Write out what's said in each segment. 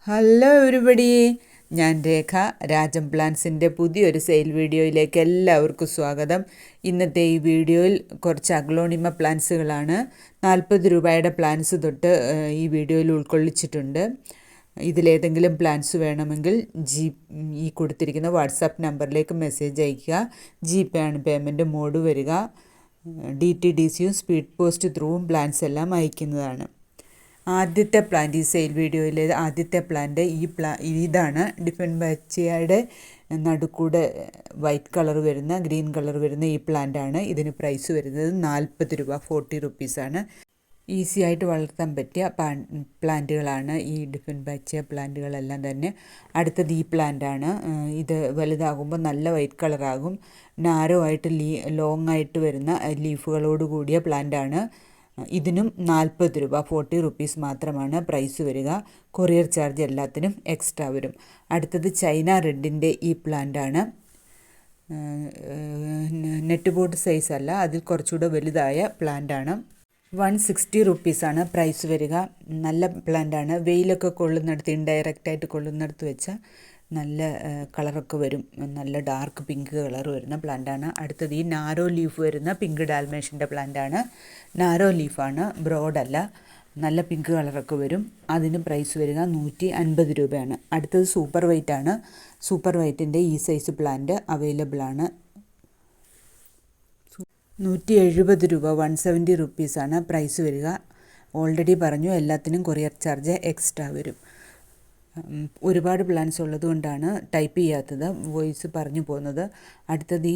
Hello everybody, ഞാൻ രേഖ. രാജം പ്ലാൻസിൻ്റെ പുതിയൊരു sale വീഡിയോയിലേക്ക് എല്ലാവർക്കും സ്വാഗതം. ഇന്നത്തെ ഈ വീഡിയോയിൽ കുറച്ച് അഗ്ലോണിമ പ്ലാന്റ്സുകളാണ്. 40 രൂപയുടെ പ്ലാന്റ്സ് തൊട്ട് ഈ വീഡിയോയിൽ ഉൾക്കൊള്ളിച്ചിട്ടുണ്ട്. ഇതിലേതെങ്കിലും പ്ലാന്റ്സ് വേണമെങ്കിൽ ഈ കൊടുത്തിരിക്കുന്ന വാട്സാപ്പ് നമ്പറിലേക്ക് മെസ്സേജ് അയയ്ക്കുക. GPay ആണ് പേയ്മെൻറ്റ് മോഡ് വരിക. DTDCയും സ്പീഡ് പോസ്റ്റ് ത്രൂവും പ്ലാന്റ്സ് എല്ലാം അയക്കുന്നതാണ്. ആദ്യത്തെ പ്ലാന്റ്, ഈ സെയിൽ വീഡിയോയിലെ ആദ്യത്തെ പ്ലാന്റ് ഇതാണ്. ഡിഫറെൻറ്റ് ബച്ചിയുടെ നടുക്കൂടെ വൈറ്റ് കളർ വരുന്ന, ഗ്രീൻ കളർ വരുന്ന ഈ പ്ലാന്റാണ്. ഇതിന് പ്രൈസ് വരുന്നത് 40 രൂപ, 40 റുപ്പീസാണ്. ഈസി ആയിട്ട് വളർത്താൻ പറ്റിയ പ്ലാന്റുകളാണ് ഈ ഡിഫറെൻറ്റ് ബച്ചിയ പ്ലാന്റുകളെല്ലാം തന്നെ. അടുത്തത് ഈ പ്ലാന്റാണ്. ഇത് വലുതാകുമ്പോൾ നല്ല വൈറ്റ് കളറാകും. നാരോ ആയിട്ട് ലോങ് ആയിട്ട് വരുന്ന ലീഫുകളോട് കൂടിയ പ്ലാന്റാണ്. ഇതിനും 40 രൂപ, 40 റുപ്പീസ് മാത്രമാണ് പ്രൈസ് വരിക. കൊറിയർ ചാർജ് എല്ലാത്തിനും എക്സ്ട്രാ വരും. അടുത്തത് ചൈന റെഡിൻ്റെ ഈ പ്ലാന്റാണ്. നെറ്റ് ബോർഡ് സൈസ് അല്ല, അതിൽ കുറച്ചുകൂടെ വലുതായ പ്ലാന്റാണ്. 160 റുപ്പീസാണ് പ്രൈസ് വരിക. നല്ല പ്ലാന്റാണ്. വെയിലൊക്കെ കൊള്ളുന്നിടത്ത്, ഇൻഡയറക്റ്റായിട്ട് കൊള്ളുന്നിടത്ത് വെച്ചാൽ നല്ല കളറൊക്കെ വരും. നല്ല ഡാർക്ക് പിങ്ക് കളർ വരുന്ന പ്ലാന്റാണ്. അടുത്തത് ഈ നാരോ ലീഫ് വരുന്ന പിങ്ക് ഡാൽമേഷൻ്റെ പ്ലാന്റാണ്. നാരോ ലീഫാണ്, ബ്രോഡല്ല. നല്ല പിങ്ക് കളറൊക്കെ വരും. അതിന് പ്രൈസ് വരിക 150 രൂപയാണ്. അടുത്തത് സൂപ്പർ വൈറ്റ് ആണ്. സൂപ്പർ വൈറ്റിൻ്റെ ഈ സൈസ് പ്ലാന്റ് അവൈലബിൾ ആണ്. 170 രൂപ, 170 റുപ്പീസാണ് പ്രൈസ് വരിക. ഓൾറെഡി പറഞ്ഞു, എല്ലാത്തിനും കൊറിയർ ചാർജ് എക്സ്ട്രാ വരും. ഒരുപാട് പ്ലാൻസ് ഉള്ളതുകൊണ്ടാണ് ടൈപ്പ് ചെയ്യാത്തത്, വോയിസ് പറഞ്ഞു പോകുന്നത്. അടുത്തത്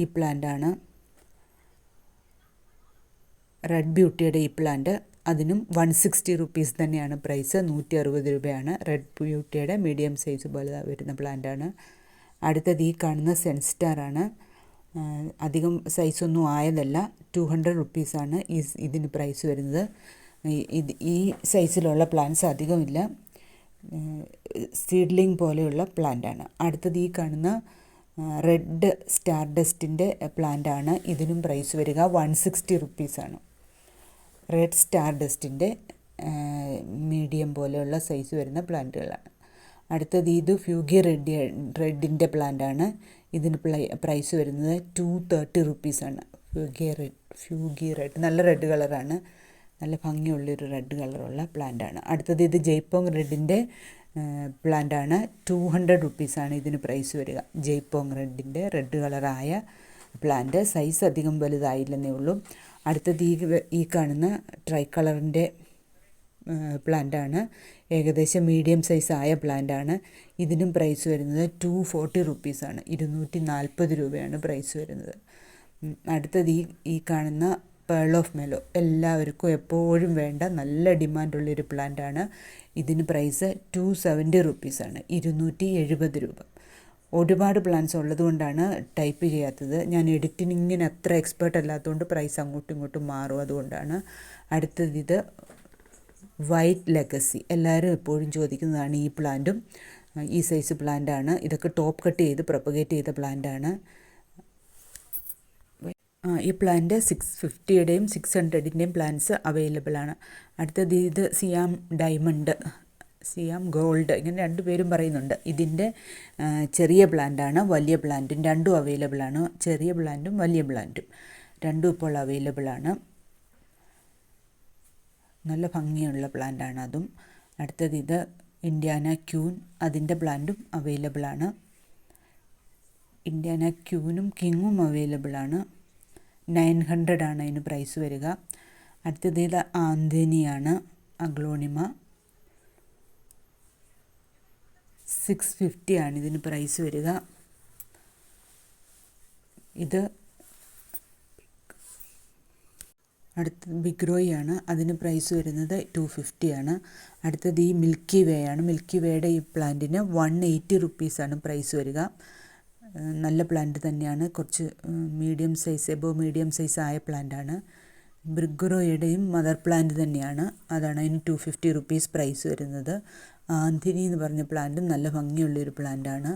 ഈ പ്ലാന്റാണ്. റെഡ് ബ്യൂട്ടിയുടെ ഈ പ്ലാന്റ്. അതിനും 160 റുപ്പീസ് തന്നെയാണ് പ്രൈസ്. 160 രൂപയാണ്. റെഡ് ബ്യൂട്ടിയുടെ മീഡിയം സൈസ് പോലെ വരുന്ന പ്ലാന്റാണ്. അടുത്തത് ഈ കാണുന്ന സെൻസ്റ്റാറാണ്. അധികം സൈസൊന്നും ആയതല്ല. 200 റുപ്പീസാണ് ഇതിന് പ്രൈസ് വരുന്നത്. ഈ സൈസിലുള്ള പ്ലാന്റ്സ് അധികമില്ല. സീഡ്ലിംഗ് പോലെയുള്ള പ്ലാന്റാണ്. അടുത്തത് ഈ കാണുന്ന റെഡ് സ്റ്റാർ ഡസ്റ്റിൻ്റെ പ്ലാന്റാണ്. ഇതിനും പ്രൈസ് വരിക 160 റുപ്പീസാണ്. റെഡ് സ്റ്റാർ ഡസ്റ്റിൻ്റെ മീഡിയം പോലെയുള്ള സൈസ് വരുന്ന പ്ലാന്റുകളാണ്. അടുത്തത് ഇത് റെഡിൻ്റെ പ്ലാന്റാണ്. ഇതിന് പ്രൈസ് വരുന്നത് 230 റുപ്പീസാണ്. ഫ്യൂഗി റെഡ്, നല്ല റെഡ് കളറാണ്. നല്ല ഭംഗിയുള്ളൊരു റെഡ് കളറുള്ള പ്ലാന്റാണ്. അടുത്തത് ഇത് ജയ്പോങ് റെഡിൻ്റെ പ്ലാന്റാണ്. 200 റുപ്പീസാണ് ഇതിന് പ്രൈസ് വരിക. ജയ്പോങ് റെഡിൻ്റെ റെഡ് കളറായ പ്ലാന്റ്. സൈസ് അധികം വലുതായില്ലെന്നേ ഉള്ളൂ. അടുത്തത് ഈ കാണുന്ന ട്രൈ കളറിൻ്റെ പ്ലാന്റാണ്. ഏകദേശം മീഡിയം സൈസ് ആയ പ്ലാന്റാണ്. ഇതിനും പ്രൈസ് വരുന്നത് 240 റുപ്പീസാണ്. 240 രൂപയാണ് പ്രൈസ് വരുന്നത്. അടുത്തത് ഈ കാണുന്ന പേൾ ഓഫ് മെലോ, എല്ലാവർക്കും എപ്പോഴും വേണ്ട നല്ല ഡിമാൻഡുള്ളൊരു പ്ലാന്റാണ്. ഇതിന് പ്രൈസ് 270 റുപ്പീസാണ്. 270 രൂപ. ഒരുപാട് പ്ലാന്റ്സ് ഉള്ളതുകൊണ്ടാണ് ടൈപ്പ് ചെയ്യാത്തത്. ഞാൻ എഡിറ്റിങ്ങിന് അത്ര എക്സ്പേർട്ട് അല്ലാത്തതുകൊണ്ട് പ്രൈസ് അങ്ങോട്ടും ഇങ്ങോട്ടും മാറും, അതുകൊണ്ടാണ്. അടുത്തത് ഇത് വൈറ്റ് ലെഗസി, എല്ലാവരും എപ്പോഴും ചോദിക്കുന്നതാണ്. ഈ പ്ലാന്റും ഈ സൈസ് പ്ലാന്റാണ്. ഇതൊക്കെ ടോപ്പ് കട്ട് ചെയ്ത് പ്രൊപ്പഗേറ്റ് ചെയ്ത പ്ലാന്റാണ്. ഈ പ്ലാന്റ് 650യുടെയും 600ൻ്റെയും പ്ലാന്റ്സ് അവൈലബിൾ ആണ്. അടുത്തത് ഇത് സിയാം ഡയമണ്ട്, സിയാം ഗോൾഡ്, ഇങ്ങനെ രണ്ട് പേരും പറയുന്നുണ്ട്. ഇതിൻ്റെ ചെറിയ പ്ലാന്റാണ്. വലിയ പ്ലാന്റും രണ്ടും അവൈലബിൾ ആണ്. ചെറിയ പ്ലാന്റും വലിയ പ്ലാന്റും രണ്ടും ഇപ്പോൾ അവൈലബിൾ ആണ്. നല്ല ഭംഗിയുള്ള പ്ലാന്റാണ് അതും. അടുത്തത് ഇത് ഇന്ത്യാന ക്യൂൻ, അതിൻ്റെ പ്ലാന്റും അവൈലബിൾ ആണ്. ഇന്ത്യാന ക്യൂനും കിങ്ങും അവൈലബിൾ ആണ്. 900 ആണ് അതിന് പ്രൈസ് വരിക. അടുത്തത് ഇത് ആന്തനിയാണ്, അഗ്ലോണിമ. 650 ആണ് ഇതിന് പ്രൈസ് വരിക. ഇത് അടുത്തത് ബിഗ്രോയി ആണ്. അതിന് പ്രൈസ് വരുന്നത് 250 ആണ്. അടുത്തത് ഈ മിൽക്കി വേ ആണ്. മിൽക്കി വേയുടെ ഈ പ്ലാന്റിന് 180 റുപ്പീസാണ് പ്രൈസ് വരിക. നല്ല പ്ലാന്റ് തന്നെയാണ്. കുറച്ച് medium size, above medium size ആയ പ്ലാന്റാണ്. ബ്രിഗ്രോയുടെയും മദർ പ്ലാന്റ് തന്നെയാണ്. അതാണ് അതിന് 250 റുപ്പീസ് പ്രൈസ് വരുന്നത്. ആന്തിനി എന്ന് പറഞ്ഞ പ്ലാന്റും നല്ല ഭംഗിയുള്ളൊരു പ്ലാന്റാണ്.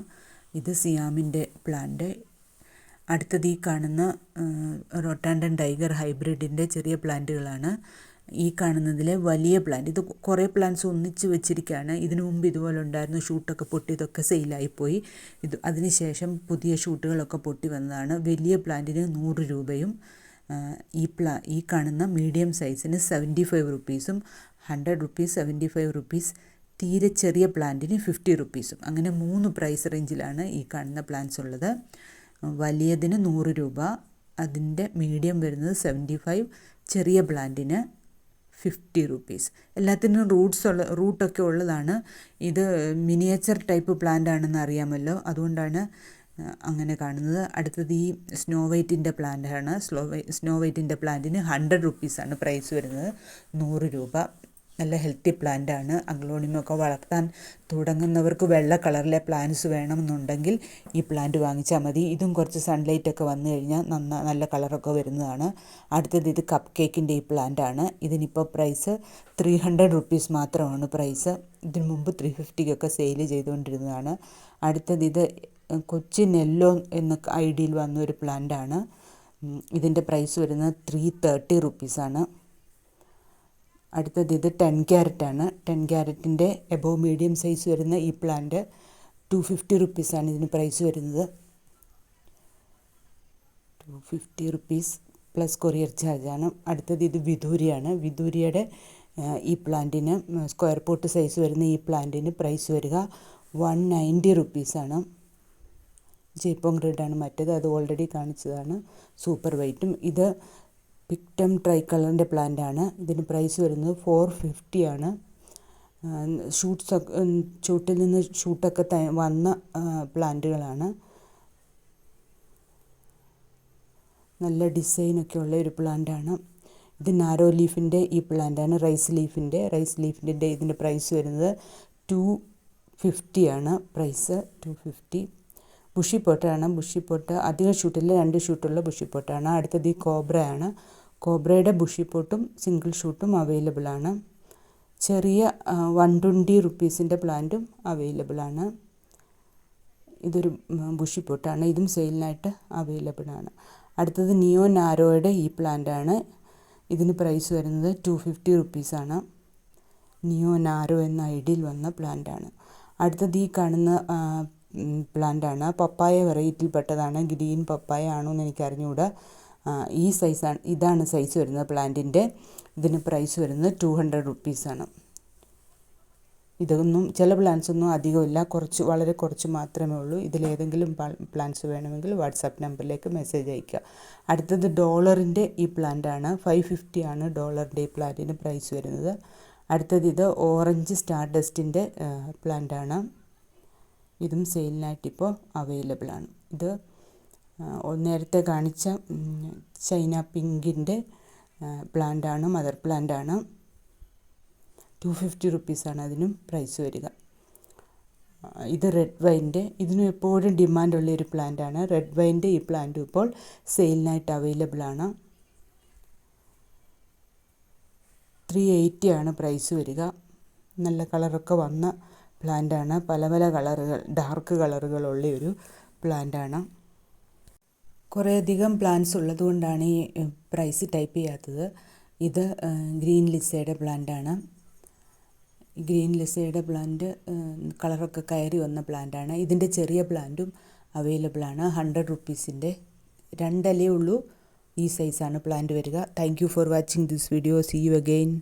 ഇത് സിയാമിൻ്റെ പ്ലാന്റ്. അടുത്തത് ഈ കാണുന്ന റോട്ടാൻഡൻ ടൈഗർ ഹൈബ്രിഡിൻ്റെ ചെറിയ പ്ലാന്റുകളാണ്. ഈ കാണുന്നതിലെ വലിയ പ്ലാന്റ്, ഇത് കുറേ പ്ലാന്റ്സ് ഒന്നിച്ച് വെച്ചിരിക്കുകയാണ്. ഇതിനു മുമ്പ് ഇതുപോലെ ഉണ്ടായിരുന്നു, ഷൂട്ടൊക്കെ പൊട്ടി ഇതൊക്കെ സെയിലായിപ്പോയി. അതിനുശേഷം പുതിയ ഷൂട്ടുകളൊക്കെ പൊട്ടി വന്നതാണ്. വലിയ പ്ലാന്റിന് 100 രൂപയും ഈ കാണുന്ന മീഡിയം സൈസിന് 75 റുപ്പീസും 100 റുപ്പീസ് 75 റുപ്പീസ്, തീരെ ചെറിയ പ്ലാന്റിന് 50 റുപ്പീസും. അങ്ങനെ 3 പ്രൈസ് റേഞ്ചിലാണ് ഈ കാണുന്ന പ്ലാന്റ്സ് ഉള്ളത്. വലിയതിന് 100 രൂപ, അതിൻ്റെ മീഡിയം വരുന്നത് 75, ചെറിയ പ്ലാന്റിന് 50 റുപ്പീസ്. എല്ലാത്തിനും റൂട്ടൊക്കെ ഉള്ളതാണ്. ഇത് മിനിയേച്ചർ ടൈപ്പ് പ്ലാന്റ് ആണെന്ന് അറിയാമല്ലോ, അതുകൊണ്ടാണ് അങ്ങനെ കാണുന്നത്. അടുത്തത് ഈ സ്നോ വൈറ്റിൻ്റെ പ്ലാന്റാണ്. സ്നോ വൈറ്റിൻ്റെ പ്ലാന്റിന് 100 റുപ്പീസാണ് പ്രൈസ് വരുന്നത്. 100 രൂപ. നല്ല ഹെൽത്തി പ്ലാന്റാണ്. അഗ്ലോണിമൊക്കെ വളർത്താൻ തുടങ്ങുന്നവർക്ക് വെള്ള കളറിലെ പ്ലാന്റ്സ് വേണമെന്നുണ്ടെങ്കിൽ ഈ പ്ലാന്റ് വാങ്ങിച്ചാൽ മതി. ഇതും കുറച്ച് സൺലൈറ്റൊക്കെ വന്നു കഴിഞ്ഞാൽ നല്ല കളറൊക്കെ വരുന്നതാണ്. അടുത്തത് ഇത് കപ്പ് കേക്കിൻ്റെ ഈ പ്ലാന്റാണ്. ഇതിനിപ്പോൾ പ്രൈസ് 300 റുപ്പീസ് മാത്രമാണ് പ്രൈസ്. ഇതിനു മുമ്പ് 350 സെയിൽ ചെയ്തുകൊണ്ടിരുന്നതാണ്. അടുത്തത് ഇത് കൊച്ചിൻ യെല്ലോ എന്ന ഐഡിയിൽ വന്ന ഒരു പ്ലാന്റാണ്. ഇതിൻ്റെ പ്രൈസ് വരുന്നത് 330 റുപ്പീസാണ്. അടുത്തത് ഇത് 10 ക്യാരറ്റാണ്. 10 ക്യാരറ്റിൻ്റെ എബോവ് മീഡിയം സൈസ് വരുന്ന ഈ പ്ലാന്റ് 250 റുപ്പീസാണ് ഇതിന് പ്രൈസ് വരുന്നത്. 250 റുപ്പീസ് പ്ലസ് കൊറിയർ ചാർജാണ്. അടുത്തത് ഇത് വിദൂരിയാണ്. വിദൂരിയുടെ ഈ പ്ലാന്റിന് സ്ക്വയർ പോട്ട് സൈസ് വരുന്ന ഈ പ്ലാന്റിന് പ്രൈസ് വരിക 190 റുപ്പീസാണ്. ജയ്പോങ് റെഡാണ് മറ്റേത്, അത് ഓൾറെഡി കാണിച്ചതാണ്. സൂപ്പർ വൈറ്റും. ഇത് പിക്ടം ട്രൈ കളറിൻ്റെ പ്ലാന്റാണ്. ഇതിന് പ്രൈസ് വരുന്നത് 450 ആണ്. ചൂട്ടിൽ നിന്ന് ഷൂട്ടൊക്കെ വന്ന പ്ലാന്റുകളാണ്. നല്ല ഡിസൈനൊക്കെ ഉള്ള ഒരു പ്ലാന്റാണ്. ഇത് നാരോ ലീഫിൻ്റെ ഈ പ്ലാന്റാണ്. റൈസ് ലീഫിൻ്റെ ഇതിൻ്റെ പ്രൈസ് വരുന്നത് 250 ആണ്. പ്രൈസ് 250. ബുഷി പോട്ടാണ്. ബുഷി പോട്ട് അധികം ഷൂട്ടില്ല, 2 ഷൂട്ടുള്ള ബുഷി പോട്ടാണ്. അടുത്തത് ഈ കോബ്രയാണ്. കോബ്രയുടെ ബുഷി പോട്ടും സിംഗിൾ ഷൂട്ടും അവൈലബിൾ ആണ്. ചെറിയ 120 റുപ്പീസിൻ്റെ പ്ലാന്റും അവൈലബിൾ ആണ്. ഇതൊരു ബുഷി പോട്ടാണ്. ഇതും സെയിലിനായിട്ട് അവൈലബിൾ ആണ്. അടുത്തത് നിയോ നാരോയുടെ ഈ പ്ലാന്റാണ്. ഇതിന് പ്രൈസ് വരുന്നത് 250 റുപ്പീസാണ്. നിയോ നാരോ എന്ന ഐഡിയിൽ വന്ന പ്ലാന്റാണ്. അടുത്തത് ഈ കാണുന്ന പ്ലാന്റാണ്. പപ്പായ വെറൈറ്റിയിൽപ്പെട്ടതാണ്. ഗ്രീൻ പപ്പായ ആണോ എന്ന് എനിക്ക് അറിഞ്ഞുകൂടാ. ഈ സൈസാണ്, ഇതാണ് സൈസ് വരുന്നത് പ്ലാന്റിൻ്റെ. ഇതിന് പ്രൈസ് വരുന്നത് 200 റുപ്പീസാണ്. ഇതൊന്നും ചില പ്ലാന്റ്സ് ഒന്നും അധികമില്ല, വളരെ കുറച്ച് മാത്രമേ ഉള്ളൂ. ഇതിലേതെങ്കിലും പ്ലാന്റ്സ് വേണമെങ്കിൽ വാട്സാപ്പ് നമ്പറിലേക്ക് മെസ്സേജ് അയയ്ക്കുക. അടുത്തത് ഡോളറിൻ്റെ ഈ പ്ലാന്റാണ്. 550 ആണ് ഡോളറിൻ്റെ ഈ പ്ലാന്റിന് പ്രൈസ് വരുന്നത്. അടുത്തത് ഇത് ഓറഞ്ച് സ്റ്റാർ ഡസ്റ്റിൻ്റെ പ്ലാന്റാണ്. ഇതും സെയിലിനായിട്ടിപ്പോൾ അവൈലബിൾ ആണ്. ഇത് നേരത്തെ കാണിച്ച ചൈന പിങ്കിൻ്റെ പ്ലാന്റാണ്, മദർ പ്ലാന്റാണ്. 250 റുപ്പീസാണ് അതിനും പ്രൈസ് വരിക. ഇത് റെഡ് വൈൻ്റെ, ഇതിനും എപ്പോഴും ഡിമാൻഡുള്ള ഒരു പ്ലാന്റാണ്. റെഡ് വൈൻ്റെ ഈ പ്ലാന്റും ഇപ്പോൾ സെയിലിനായിട്ട് അവൈലബിൾ ആണ്. 380 ആണ് പ്രൈസ് വരിക. നല്ല കളറൊക്കെ വന്ന പ്ലാന്റാണ്. പല കളറുകൾ, ഡാർക്ക് കളറുകളുള്ള ഒരു പ്ലാന്റാണ്. കുറേയധികം പ്ലാന്റ്സ് ഉള്ളതുകൊണ്ടാണ് ഈ പ്രൈസ് ടൈപ്പ് ചെയ്യാത്തത്. ഇത് ഗ്രീൻ ലിസയുടെ പ്ലാന്റാണ്. ഗ്രീൻ ലിസയുടെ പ്ലാന്റ് കളറൊക്കെ കയറി വന്ന പ്ലാന്റാണ്. ഇതിൻ്റെ ചെറിയ പ്ലാന്റും അവൈലബിൾ ആണ്. 100 റുപ്പീസിൻ്റെ 2 ഇലയേ ഉള്ളൂ. ഈ സൈസാണ് പ്ലാന്റ് വരിക. Thank you for watching this video. See you again.